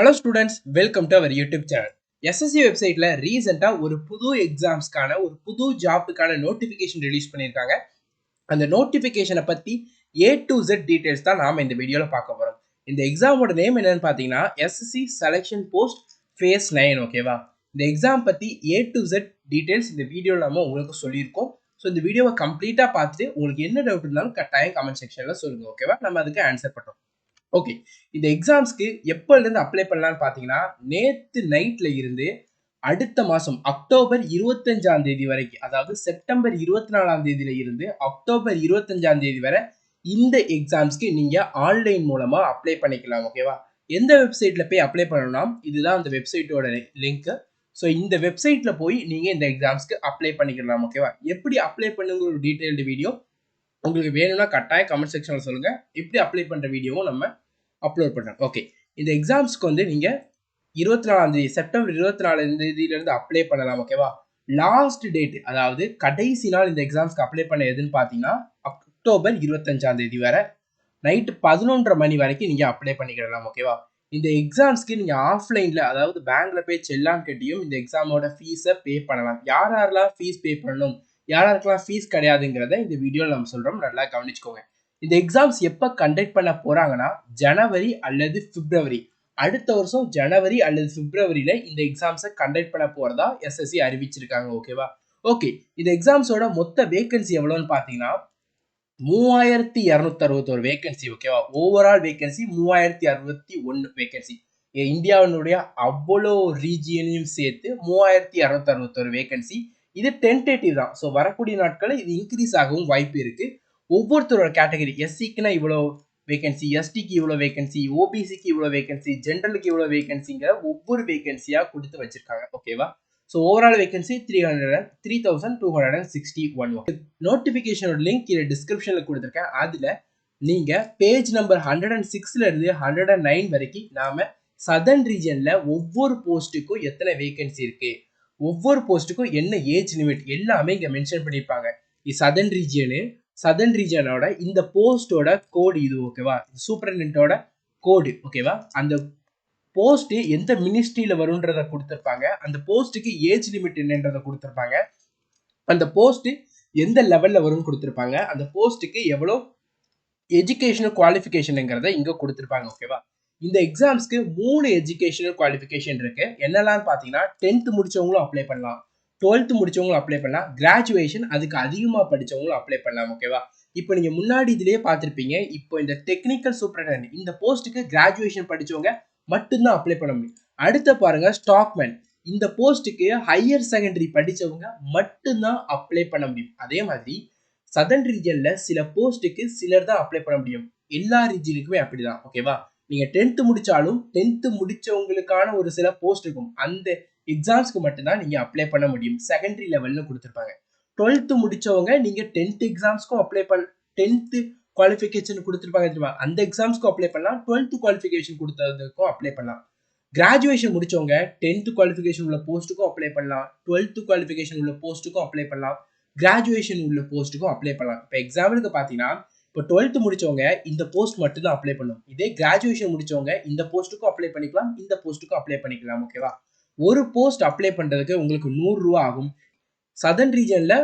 Hello students, welcome to our YouTube channel. SSC websiteல ரீசெண்டா ஒரு புது எக்ஸாம்ஸ்க்கான ஒரு புது ஜாப்க்கான நோட்டிபிகேஷன் ரிலீஸ் பண்ணிருக்காங்க. அந்த நோட்டிபிகேஷனை பத்தி A to Z டீடைல்ஸ் தான் நாம இந்த வீடியோல பார்க்க போறோம். இந்த எக்ஸாமோட நேம் என்னன்னு பாத்தீங்கன்னா SSC செலக்ஷன் போஸ்ட் ஃபேஸ் 9 ஓகேவா. இந்த எக்ஸாம் பத்தி A to Z டீடைல்ஸ் இந்த வீடியோல நாம உங்களுக்கு சொல்லியிருக்கோம். ஸோ இந்த வீடியோவை கம்ப்ளீட்டா பார்த்துட்டு உங்களுக்கு என்ன டவுட் இருந்தாலும் கட்டாயம் கமெண்ட் செக்ஷன்ல சொல்லுங்க ஓகேவா. நம்ம அதுக்கு ஆன்சர் பண்றோம். ஓகே, இந்த எக்ஸாம்ஸ்க்கு எப்போலேருந்து அப்ளை பண்ணலான்னு பார்த்தீங்கன்னா நேற்று நைட்ல இருந்து அடுத்த மாதம் அக்டோபர் 25ஆம் தேதி வரைக்கும், அதாவது செப்டம்பர் 24ஆம் தேதியில இருந்து அக்டோபர் 25ஆம் தேதி வரை இந்த எக்ஸாம்ஸ்க்கு நீங்கள் ஆன்லைன் மூலமாக அப்ளை பண்ணிக்கலாம் ஓகேவா. எந்த வெப்சைட்டில் போய் அப்ளை பண்ணணும்னா இதுதான் அந்த வெப்சைட்டோட லிங்க்கு. ஸோ இந்த வெப்சைட்டில் போய் நீங்கள் இந்த எக்ஸாம்ஸ்க்கு அப்ளை பண்ணிக்கலாம் ஓகேவா. எப்படி அப்ளை பண்ணுங்கிற ஒரு டீட்டெயில்டு வீடியோ உங்களுக்கு வேணும்னா கட்டாயம் கமெண்ட் செக்ஷனில் சொல்லுங்கள். எப்படி அப்ளை பண்ணுற வீடியோவும் நம்ம அப்லோட் பண்ணுறோம். ஓகே, இந்த எக்ஸாம்ஸ்க்கு வந்து நீங்கள் 24ஆம் தேதி செப்டம்பர் 24ஆம் தேதியிலேருந்து அப்ளை பண்ணலாம் ஓகேவா. லாஸ்ட் டேட், அதாவது கடைசி நாள் இந்த எக்ஸாம்ஸ்க்கு அப்ளை பண்ண எதுன்னு பார்த்தீங்கன்னா அக்டோபர் 25ஆம் தேதி வரை நைட்டு 11:30 மணி வரைக்கும் நீங்கள் அப்ளை பண்ணிக்கிடலாம் ஓகேவா. இந்த எக்ஸாம்ஸ்க்கு நீங்கள் ஆஃப்லைனில், அதாவது பேங்க்ல போய் செல்லான் கட்டியும் இந்த எக்ஸாமோட ஃபீஸை பே பண்ணலாம். யாரெல்லாம் ஃபீஸ் பே பண்ணணும், யாருக்கெல்லாம் ஃபீஸ் கிடையாதுங்கிறத இந்த வீடியோவில் நம்ம சொல்கிறோம், நல்லா கவனிச்சுக்கோங்க. இந்த எக்ஸாம்ஸ் எப்போ கண்டக்ட் பண்ண போகிறாங்கன்னா ஜனவரி அல்லது பிப்ரவரி, அடுத்த வருஷம் ஜனவரி அல்லது பிப்ரவரியில் இந்த எக்ஸாம்ஸை கண்டக்ட் பண்ண போகிறதா எஸ்எஸ்சி அறிவிச்சிருக்காங்க ஓகேவா. ஓகே, இந்த எக்ஸாம்ஸோட மொத்த வேகன்சி எவ்வளோன்னு பார்த்தீங்கன்னா 3261 வேகன்சி ஓகேவா. Overall vacancy 3061 vacancy. இந்தியாவினுடைய அவ்வளோ ரீஜியனையும் சேர்த்து 3261 வேகன்சி. இது டென்டேட்டிவ் தான். ஸோ வரக்கூடிய நாட்களில் இது இன்க்ரீஸ் ஆகவும் வாய்ப்பு இருக்கு. ஒவ்வொருத்தரோட கேட்டகரி, எஸ்சிக்குன்னா இவ்வளோ வேகன்சி, எஸ்டிக்கு இவ்வளோ வேகன்சி, ஓபிசிக்கு இவ்வளோ வேகன்சி, ஜென்ரலுக்கு இவ்வளோ வேகன்சிங்கிற ஒவ்வொரு வேகன்சியாக கொடுத்து வச்சிருக்காங்க ஓகேவா. So overall vacancy 3261. நோட்டிஃபிகேஷனோட லிங்க் கீழே டிஸ்கிரிப்ஷனில் கொடுத்துருக்கேன். அதில் நீங்கள் பேஜ் நம்பர் 106 இருந்து 109 வரைக்கும் நாம் சதர்ன் ரீஜனில் ஒவ்வொரு போஸ்ட்டுக்கும் எத்தனை வேகன்சி இருக்குது, ஒவ்வொரு போஸ்ட்டுக்கும் என்ன ஏஜ் லிமிட் எல்லாமே இங்கே மென்ஷன் பண்ணியிருப்பாங்க. இது சதர்ன் ரீஜனோட இந்த போஸ்டோட கோடு இது ஓகேவா. சூப்பரண்டென்ட்டோட கோடு ஓகேவா. அந்த போஸ்ட் எந்த மினிஸ்ட்ரியில வரும்ன்றத கொடுத்துருப்பாங்க. அந்த போஸ்ட்டுக்கு ஏஜ் லிமிட் என்னன்றதை கொடுத்துருப்பாங்க. அந்த போஸ்ட் எந்த லெவல்ல வரும்னு கொடுத்துருப்பாங்க. அந்த போஸ்ட்டுக்கு எவ்வளோ எஜுகேஷனல் குவாலிஃபிகேஷனுங்கிறத இங்கே கொடுத்துருப்பாங்க ஓகேவா. இந்த எக்ஸாம்ஸ்க்கு 3 எஜுகேஷனல் குவாலிஃபிகேஷன் இருக்கு. என்னெல்லாம் பார்த்தீங்கன்னா 10th முடிச்சவங்களும் அப்ளை பண்ணலாம், 12th முடிச்சவங்களும் அப்ளை பண்ணலாம், கிராஜுவேஷன் அதுக்கு அதிகமாக படித்தவங்களும் அப்ளை பண்ணலாம் ஓகேவா. இப்போ நீங்கள் முன்னாடி இதுலேயே பார்த்துருப்பீங்க. இப்போ இந்த டெக்னிக்கல் சூப்பரண்டென்ட் இந்த போஸ்ட்டுக்கு கிராஜுவேஷன் படித்தவங்க மட்டும்தான் அப்ளை பண்ண முடியும். அடுத்த பாருங்க ஸ்டாக்மேன், இந்த போஸ்ட்டுக்கு ஹையர் செகண்டரி படித்தவங்க மட்டும்தான் அப்ளை பண்ண முடியும். அதே மாதிரி சதர்ன் ரீஜன்ல சில போஸ்ட்டுக்கு சிலர் தான் அப்ளை பண்ண முடியும். எல்லா ரீஜனுக்குமே அப்படிதான் ஓகேவா. நீங்க 10th முடிச்சாலும் 10th முடிச்சவங்களுக்கான ஒரு சில போஸ்ட் இருக்கும். அந்த எக்ஸாம்ஸ்க்கு மட்டும்தான் நீங்க அப்ளை பண்ண முடியும். செகண்டரி லெவல்னு கொடுத்துருப்பாங்க. 12th முடிச்சவங்க நீங்க 10th எக்ஸாம்ஸ்க்கும் அப்ளை பண்ண, 10th குவாலிஃபிகேஷன் கொடுத்துருப்பாங்க தெரியுமா, அந்த எக்ஸாம்ஸ்க்கும் அப்ளை பண்ணலாம், 12th குவாலிஃபிகேஷன் கொடுத்ததுக்கும் அப்ளை பண்ணலாம். கிராஜுவேஷன் முடிச்சவங்க 10th குவாலிஃபிகேஷன் உள்ள போஸ்ட்டுக்கும் அப்ளை பண்ணலாம், 12th குவாலிஃபிகேஷன் உள்ள போஸ்ட்டுக்கும் அப்ளை பண்ணலாம், கிராஜுவேஷன் உள்ள போஸ்ட்டுக்கும் அப்ளை பண்ணலாம். இப்போ எக்ஸாம்பிளுக்கு பார்த்தீங்கன்னா இப்போ 12th முடிச்சவங்க இந்த போஸ்ட் மட்டும் தான் அப்ளை பண்ணும். இதே கிராஜுவேஷன் முடிச்சவங்க இந்த போஸ்ட்டுக்கும் அப்ளை பண்ணிக்கலாம், இந்த போஸ்ட்டுக்கும் அப்ளை பண்ணிக்கலாம் ஓகேவா. ஒரு போஸ்ட் அப்ளை பண்ணுறதுக்கு உங்களுக்கு 100 ரூபா ஆகும். சதர்ன் ரீஜனில்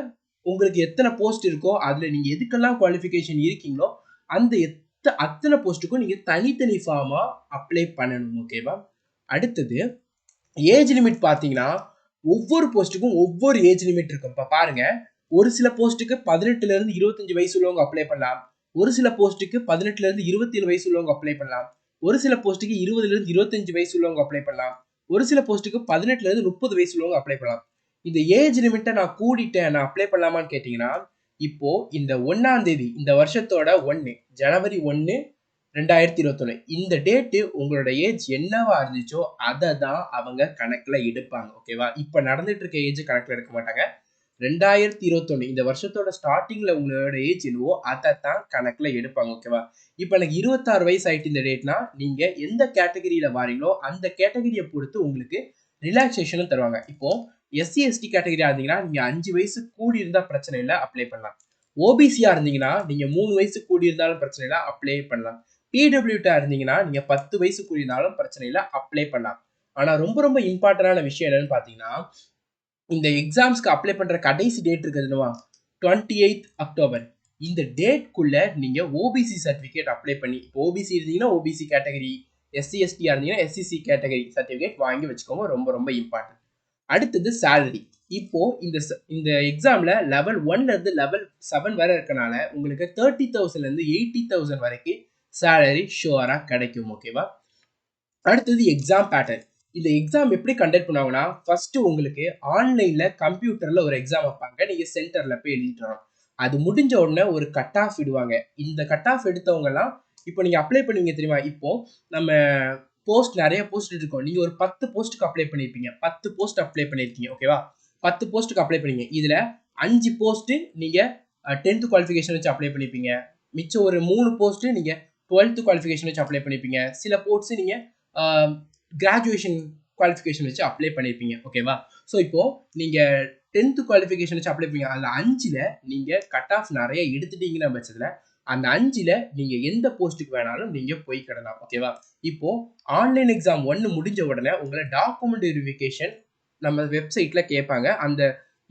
உங்களுக்கு எத்தனை போஸ்ட் இருக்கோ அதில் நீங்கள் எதுக்கெல்லாம் குவாலிஃபிகேஷன் இருக்கீங்களோ அந்த அத்தனை போஸ்ட்டுக்கும் நீங்கள் தனித்தனி ஃபார்மாக அப்ளை பண்ணணும் ஓகேவா. அடுத்தது ஏஜ் லிமிட் பார்த்தீங்கன்னா ஒவ்வொரு போஸ்ட்டுக்கும் ஒவ்வொரு ஏஜ் லிமிட் இருக்கும். இப்போ பாருங்க, ஒரு சில போஸ்ட்டுக்கு 18லேருந்து 25 வயசு உள்ளவங்க அப்ளை பண்ணலாம், ஒரு சில போஸ்ட்டுக்கு 18லேருந்து 27 வயசு உள்ளவங்க அப்ளை பண்ணலாம், ஒரு சில போஸ்ட்டுக்கு 20லேருந்து 25 வயசு உள்ளவங்க அப்ளை பண்ணலாம், ஒரு சில போஸ்ட்டுக்கு 18லேருந்து 30 வயசு உள்ளவங்க அப்ளை பண்ணலாம். இந்த ஏஜ் லிமிட்டை நான் கூடிட்டேன், நான் அப்ளை பண்ணலாமான்னு கேட்டிங்கன்னா இப்போ இந்த 1ஆம் தேதி, இந்த வருஷத்தோட 1 ஜனவரி 1 2021 இந்த டேட்டு உங்களோட ஏஜ் என்னவா இருந்துச்சோ அதை தான் அவங்க கணக்கில் எடுப்பாங்க ஓகேவா. இப்போ நடந்துட்டு இருக்க ஏஜ் கணக்கில் எடுக்க மாட்டாங்க. 2021 இந்த வருஷத்தோட ஸ்டார்டிங்ல உங்களோட ஏஜ் என்னவோ அதை தான் கணக்கில் எடுப்பாங்க ஓகேவா. இப்போ எனக்கு 26 வயசு ஆயிட்டு இந்த டேட்னா நீங்க எந்த கேட்டகரியில வாரீங்களோ அந்த கேட்டகரியை பொறுத்து உங்களுக்கு ரிலாக்ஸேஷனும் தருவாங்க. இப்போ எஸ்சி எஸ்டி கேட்டகரியா இருந்தீங்கன்னா நீங்க 5 வயசு கூடி இருந்தா பிரச்சனை இல்லை, அப்ளை பண்ணலாம். ஓபிசியா இருந்தீங்கன்னா நீங்க 3 வயசு கூடி இருந்தாலும் பிரச்சனை இல்லை, அப்ளை பண்ணலாம். பிடபிள்யூட்டா இருந்தீங்கன்னா நீங்க 10 வயசுக்குரியனாலும் பிரச்சனை இல்லை, அப்ளை பண்ணலாம். ஆனா ரொம்ப ரொம்ப இம்பார்ட்டன்டான விஷயம் என்னன்னு பாத்தீங்கன்னா, இந்த எக்ஸாம்ஸ்க்கு அப்ளை பண்ற கடைசி டேட் இருக்குதுமா 28th அக்டோபர். இந்த டேட்குள்ள நீங்க ஓபிசி சர்டிபிகேட் அப்ளை பண்ணி, ஓபிசி இருந்தீங்கன்னா ஓபிசி கேட்டகரி, எஸ்சி எஸ்டி இருந்தீங்கன்னா எஸ்சிசி கேட்டகரி சர்டிபிகேட் வாங்கி வச்சுக்கோங்க. ரொம்ப ரொம்ப இம்பார்ட்டன்ட். அடுத்தது சேலரி. இப்போ இந்த எக்ஸாம்ல லெவல் 1ல இருந்து லெவல் 7 வரை இருக்கனால உங்களுக்கு 30,000ல இருந்து 80,000 வரைக்கும் சேலரி ஷுவரா கிடைக்கும். ஓகேவா? அடுத்தது எக்ஸாம் பேட்டர்ன். இந்த எக்ஸாம் எப்படி கண்டக்ட் பண்ணுவாங்கன்னா, ஃபர்ஸ்ட் உங்களுக்கு ஆன்லைன்ல கம்ப்யூட்டர்ல ஒரு எக்ஸாம் வைப்பாங்க. நீங்க சென்டர்ல போய் எழுதிட்டு வரணும். அது முடிஞ்ச உடனே ஒரு கட் ஆஃப் விடுவாங்க. இந்த கட் ஆஃப் எடுத்தவங்கலாம் இப்போ நீங்க அப்ளை பண்ணுவீங்க தெரியுமா? இப்போ நம்ம நெறைய போஸ்ட் இருக்கும். நீங்க ஒரு 10 போஸ்ட்க்கு அப்ளை பண்ணியிருப்பீங்க. 10 போஸ்ட் அப்ளை பண்ணியிருக்கீங்க. ஓகேவா? 10 போஸ்ட்க்கு அப்ளை பண்ணீங்க. இதுல 5 போஸ்ட் நீங்க 10th குவாலிஃபிகேஷன் வச்சு அப்ளை பண்ணியிருப்பீங்க. மிச்சம் ஒரு 3 போஸ்ட் நீங்க 12th குவாலிஃபிகேஷன் வச்சு அப்ளை பண்ணியிருப்பீங்க. சில போஸ்ட் நீங்க கிராஜுவேஷன் குவாலிஃபிகேஷன் வச்சு அப்ளை பண்ணியிருப்பீங்க. ஓகேவா? ஸோ இப்போ நீங்க 10th குவாலிஃபிகேஷன் வச்சு அப்ளை பண்ணீங்க. அதில் 5ல நீங்க கட் ஆஃப் நிறைய எடுத்துட்டீங்கிற பட்சத்தில் அந்த 5ல நீங்க எந்த போஸ்ட்டுக்கு வேணாலும் நீங்க போய்க்கிடலாம். ஓகேவா? இப்போ ஆன்லைன் எக்ஸாம் 1 முடிஞ்ச உடனே உங்களை டாக்குமெண்ட் வெரிஃபிகேஷன் நம்ம வெப்சைட்ல கேட்பாங்க. அந்த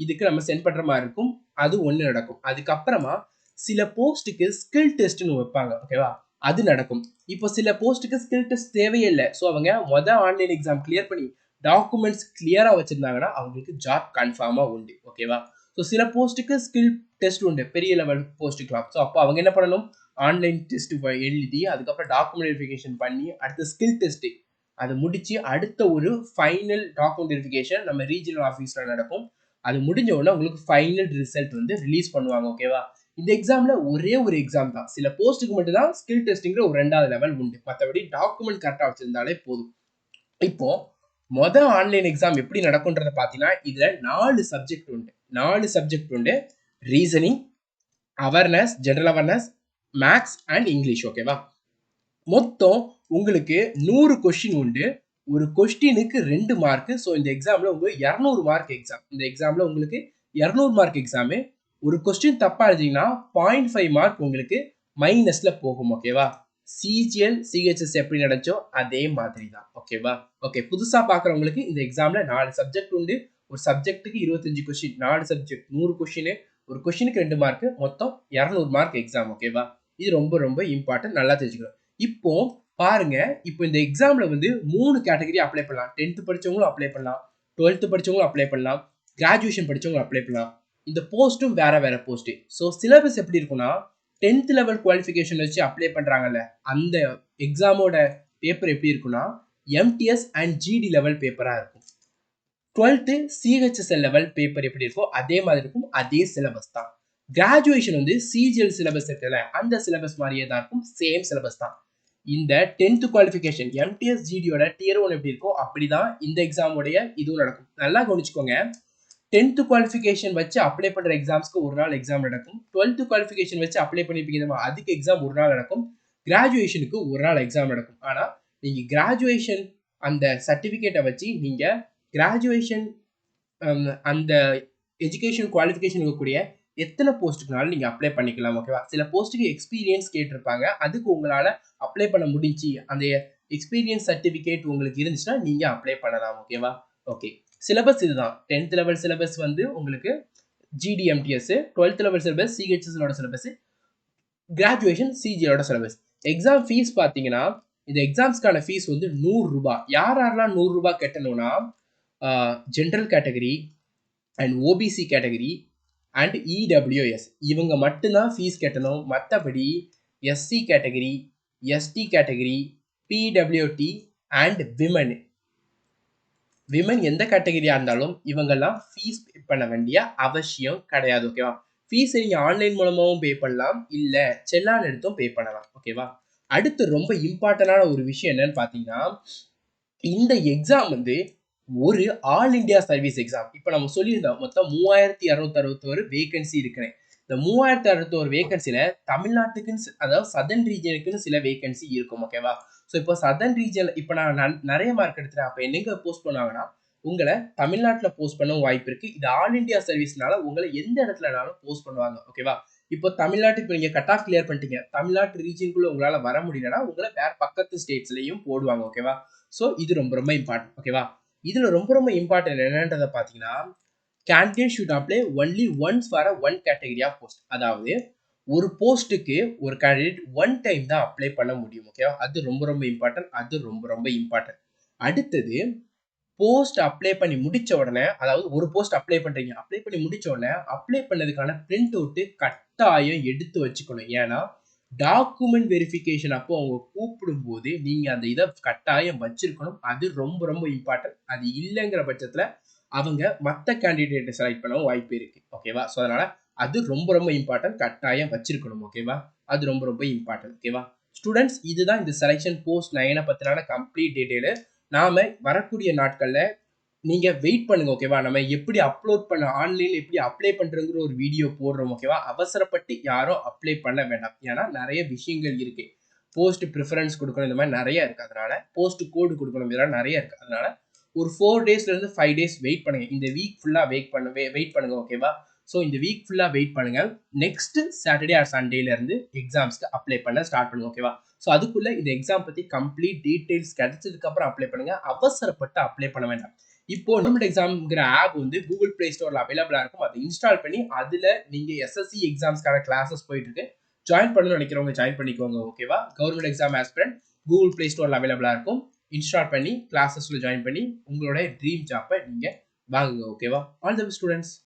இதுக்கு நம்ம சென்ட் பண்ற மாதிரி இருக்கும். அது ஒன்று நடக்கும். அதுக்கப்புறமா சில போஸ்ட்டுக்கு ஸ்கில் டெஸ்ட்னு வைப்பாங்க. ஓகேவா? அது நடக்கும். இப்போ சில போஸ்ட்டுக்கு ஸ்கில் டெஸ்ட் தேவையே இல்லை. ஸோ அவங்க ஆன்லைன் எக்ஸாம் கிளியர் பண்ணி டாக்குமெண்ட்ஸ் கிளியரா வச்சிருந்தாங்கன்னா அவங்களுக்கு ஜாப் கன்ஃபார்மா உண்டு. ஓகேவா? ஸோ சில போஸ்ட்டுக்கு ஸ்கில் டெஸ்ட் உண்டு, பெரிய லெவல் போஸ்ட்டுக்கலாம். ஸோ அப்போ அவங்க என்ன பண்ணணும், ஆன்லைன் டெஸ்ட் எழுதி அதுக்கப்புறம் டாக்குமெண்ட் வெரிஃபிகேஷன் பண்ணி அடுத்த ஸ்கில் டெஸ்ட் அதை முடிச்சு அடுத்த ஒரு ஃபைனல் டாக்குமெண்ட் வெரிஃபிகேஷன் நம்ம ரீஜனல் ஆஃபீஸ்ல நடக்கும். அது முடிஞ்ச உடனே உங்களுக்கு ஃபைனல் ரிசல்ட் வந்து ரிலீஸ் பண்ணுவாங்க. ஓகேவா? இந்த எக்ஸாம்ல ஒரே ஒரு எக்ஸாம் தான். சில போஸ்ட்டுக்கு மட்டும் தான் ஸ்கில் டெஸ்டிங்கிற ஒரு 2வது லெவல் உண்டு. மற்றபடி டாக்குமெண்ட் கரெக்டாக வச்சிருந்தாலே போதும். இப்போ ஆன்லைன் எக்ஸாம் எப்படி நடக்கும்ன்றத பார்த்தீங்கன்னா, இதுல 4 சப்ஜெக்ட் உண்டு. 4 சப்ஜெக்ட் உண்டு. Reasoning, awareness, general awareness, maths and English. ஓகேவா? மொத்தம் உங்களுக்கு 100 கொஸ்டின் உண்டு. ஒரு கொஸ்டினுக்கு 2 மார்க். ஸோ இந்த எக்ஸாம்ல உங்களுக்கு 200 மார்க் எக்ஸாம். இந்த எக்ஸாம்ல உங்களுக்கு 200 மார்க் எக்ஸாமு. ஒரு கொஸ்டின் தப்பா எழுதிங்கன்னா 0.5 மார்க் உங்களுக்கு மைனஸ்ல போகும். ஓகேவா? சிஜிஎல் சிஹெச்எஸ் எப்படி நடந்துச்சோ அதே மாதிரி தான். ஓகேவா? ஓகே, புதுசா பாக்குறவங்களுக்கு இந்த எக்ஸாம்ல 4 சப்ஜெக்ட் உண்டு. ஒரு சப்ஜெக்ட்டுக்கு 25 கொஸ்டின், 4 சப்ஜெக்ட் 100 கொஸ்டின். ஒரு கொஸ்டினுக்கு 2 மார்க், மொத்தம் 200 மார்க் எக்ஸாம். ஓகேவா? இது ரொம்ப ரொம்ப இம்பார்ட்டன்ட், நல்லா தெரிஞ்சுக்கணும். இப்போ பாருங்க, இப்போ இந்த எக்ஸாம்ல வந்து 3 கேட்டகரி அப்ளை பண்ணலாம். 10th படிச்சவங்களும் அப்ளை பண்ணலாம், 12th படிச்சவங்களும் அப்ளை பண்ணலாம், கிராஜுவேஷன் படிச்சவங்களும் அப்ளை பண்ணலாம். இந்த போஸ்ட்டும் வேற வேற போஸ்ட். ஸோ சிலபஸ் எப்படி இருக்கும்னா, 10th லெவல் குவாலிஃபிகேஷன் வச்சு அப்ளை பண்றாங்கல்ல, அந்த எக்ஸாமோட பேப்பர் எப்படி இருக்கும்னா எம்டிஎஸ் அண்ட் ஜிடி லெவல் பேப்பரா இருக்கும். 12th சிஹெச்எஸ்எல் லெவல் பேப்பர் எப்படி இருக்கோ அதே மாதிரி இருக்கும். அதே சிலபஸ் தான். கிராஜுவேஷன் வந்து சிஜிஎல் சிலபஸ் இருக்குல்ல, அந்த சிலபஸ் மாதிரியே தான் இருக்கும். சேம் சிலபஸ் தான். இந்த 10th குவாலிஃபிகேஷன் எம்டிஎஸ் ஜிடியோட டியர் 1 எப்படி இருக்கோ அப்படிதான் இந்த எக்ஸாமோடைய இதுவும் நடக்கும். நல்லா கவனிச்சுக்கோங்க. 10th குவாலிஃபிகேஷன் வச்சு அப்ளை பண்ற எக்ஸாம்ஸ்க்கு ஒரு நாள் எக்ஸாம் நடக்கும். 12th குவாலிஃபிகேஷன் வச்சு அப்ளை பண்ணிருப்பீங்க, அதுக்கு எக்ஸாம் ஒரு நாள் நடக்கும். கிராஜுவேஷனுக்கு ஒரு நாள் எக்ஸாம் நடக்கும். ஆனா நீங்க கிராஜுவேஷன் அந்த சர்டிபிகேட்டை வச்சு நீங்க கிராஜுவேஷன் அந்த எஜுகேஷன் குவாலிஃபிகேஷன் இருக்கக்கூடிய எத்தனை போஸ்ட்டுக்குனாலும் நீங்க அப்ளை பண்ணிக்கலாம். ஓகேவா? சில போஸ்ட்டுக்கு எக்ஸ்பீரியன்ஸ் கேட்டிருப்பாங்க, அதுக்கு உங்களால அப்ளை பண்ண முடிஞ்சு அந்த எக்ஸ்பீரியன்ஸ் சர்டிபிகேட் உங்களுக்கு இருந்துச்சுன்னா நீங்க அப்ளை பண்ணலாம். ஓகேவா? ஓகே, சிலபஸ் இதுதான். 10th லெவல் சிலபஸ் வந்து உங்களுக்கு ஜிடிஎம்டிஎஸ், 12th லெவல் சிலபஸ் சிஹெச்எஸ்ஓட சிலபஸ், கிராஜுவேஷன் சிஜியோட சிலபஸ். எக்ஸாம் ஃபீஸ் பார்த்தீங்கன்னா, இந்த எக்ஸாம்ஸ்க்கான ஃபீஸ் வந்து 100 ரூபாய். யாரெல்லாம் 100 ரூபாய் கட்டணும்னா, general category and OBC category and EWS இவங்க மட்டும்தான் ஃபீஸ் கட்டணும். மற்றபடி SC category, ST category, PWD and women எந்த கேட்டகரியா இருந்தாலும் இவங்கெல்லாம் ஃபீஸ் பே பண்ண வேண்டிய அவசியம் கிடையாது. ஓகேவா? ஃபீஸ் நீங்க ஆன்லைன் மூலமாகவும் பே பண்ணலாம், இல்ல செல்லான் எடுத்தும் பே பண்ணலாம். ஓகேவா? அடுத்து ரொம்ப இம்பார்ட்டன்டான ஒரு விஷயம் என்னன்னு பாத்தீங்கன்னா, இந்த எக்ஸாம் வந்து ஒரு ஆல் இண்டியா சர்வீஸ் எக்ஸாம். இப்போ நம்ம சொல்லியிருந்தோம் மொத்தம் 3261 வேகன்சி இருக்குன்னு. இந்த 3261 வேகன்சில தமிழ்நாட்டுக்குன்னு அதாவது சதர்ன் ரீஜனுக்குன்னு சில வேகன்சி இருக்கும். ஓகேவா? ஸோ இப்போ சதர்ன் ரீஜன் இப்போ நான் நிறைய மார்க் எடுத்துட்டேன். அப்போ என்னங்க போஸ்ட் பண்ணுவாங்கன்னா, உங்களை தமிழ்நாட்டில் போஸ்ட் பண்ண வாய்ப்பு இருக்கு. இது ஆல் இண்டியா சர்வீஸ்னால உங்களை எந்த இடத்துலனாலும் போஸ்ட் பண்ணுவாங்க. ஓகேவா? இப்போ தமிழ்நாட்டு இப்போ நீங்க கட் ஆஃப் கிளியர் பண்ணிட்டீங்க, தமிழ்நாட்டு ரீஜியனுக்குள்ள உங்களால வர முடியலன்னா உங்களை வேற பக்கத்து ஸ்டேட்ஸ்லயும் போடுவாங்க. ஓகேவா? ஸோ இது ரொம்ப ரொம்ப இம்பார்ட்டன்ட். ஓகேவா? இதுல ரொம்ப ரொம்ப இம்பார்ட்டன்ட் என்னன்றதை பார்த்தீங்கன்னா, candidate should apply only once for one category of post. அதாவது ஒரு போஸ்ட்டுக்கு ஒரு கேண்டிடேட் ஒன் டைம் தான் அப்ளை பண்ண முடியும். ஓகேவா? அது ரொம்ப ரொம்ப இம்பார்ட்டன்ட். அது ரொம்ப ரொம்ப இம்பார்ட்டன்ட். அடுத்தது போஸ்ட் அப்ளை பண்ணி முடிச்ச உடனே, அதாவது ஒரு போஸ்ட் அப்ளை பண்றீங்க. அப்ளை பண்ணி முடிச்ச உடனே அப்ளை பண்ணதுக்கான பிரிண்ட் அவுட் கட்டாயம் எடுத்து வச்சுக்கணும். ஏன்னா டாக்குமெண்ட் வெரிஃபிகேஷன் அப்போ அவங்க கூப்பிடும்போது நீங்க அந்த இதை கட்டாயம் வச்சிருக்கணும். அது ரொம்ப ரொம்ப இம்பார்ட்டன்ட். அது இல்லைங்கிற பட்சத்துல அவங்க மத்த கேண்டிடேட்டை செலக்ட் பண்ணவும் வாய்ப்பு இருக்கு. ஓகேவா? ஸோ அதனால அது ரொம்ப ரொம்ப இம்பார்ட்டன்ட். கட்டாயம் வச்சிருக்கணும். ஓகேவா? அது ரொம்ப ரொம்ப இம்பார்ட்டன்ட். ஓகேவா? ஸ்டூடெண்ட்ஸ், இதுதான் இந்த செலக்ஷன் போஸ்ட் 9 பத்தின கம்ப்ளீட் டீடைல். நாம வரக்கூடிய நாட்கள்ல நீங்க வெயிட் பண்ணுங்க. ஓகேவா? நம்ம எப்படி அப்லோட் பண்ண ஆன்லைன்ல எப்படி அப்ளை பண்றதுங்கிற ஒரு வீடியோ போடுறோம். ஓகேவா? அவசரப்பட்டு யாரும் அப்ளை பண்ண வேண்டாம். ஏன்னா நிறைய விஷயங்கள் இருக்கு. போஸ்ட் ப்ரிஃபரன்ஸ் கொடுக்கணும், இந்த மாதிரி நிறைய இருக்கு. அதனால போஸ்ட் கோடு கொடுக்கணும், இதெல்லாம் நிறைய இருக்கு. அதனால ஒரு 4 டேஸ்ல இருந்து 5 டேஸ் வெயிட் பண்ணுங்க. இந்த வீக் ஃபுல்லா வெயிட் பண்ணுங்க. ஓகேவா? ஸோ இந்த வீக் ஃபுல்லா வெயிட் பண்ணுங்க. நெக்ஸ்ட் சாட்டர்டே ஆர் சண்டேல இருந்து எக்ஸாம்ஸ்க்கு அப்ளை பண்ண ஸ்டார்ட் பண்ணுங்க. ஓகேவா? ஸோ அதுக்குள்ள இந்த எக்ஸாம் பத்தி கம்ப்ளீட் டீடைல்ஸ் கிடைச்சதுக்கு அப்புறம் அப்ளை பண்ணுங்க. அவசரப்பட்டு அப்ளை பண்ண வேண்டாம். இப்போ கவர்மெண்ட் எக்ஸாம்ங்கிற ஆப் வந்து கூகுள் பிளே ஸ்டோர்ல அவைலபிளா இருக்கும். அதை இன்ஸ்டால் பண்ணி அதுல நீங்க எஸ்எஸ்சி எக்ஸாம்ஸ்க்கான கிளாஸஸ் போயிட்டு இருக்கு. ஜாயின் பண்ணணும்னு நினைக்கிறவங்க ஜாயின் பண்ணிக்கோங்க. ஓகேவா? Government exam aspirant Google play ஸ்டோர்ல அவைலபிளா இருக்கும். இன்ஸ்டால் பண்ணி கிளாஸஸ்ல ஜாயின் பண்ணி உங்களோட ட்ரீம் ஜாப்பை நீங்க வாங்குங்க. ஓகேவா? All the best students.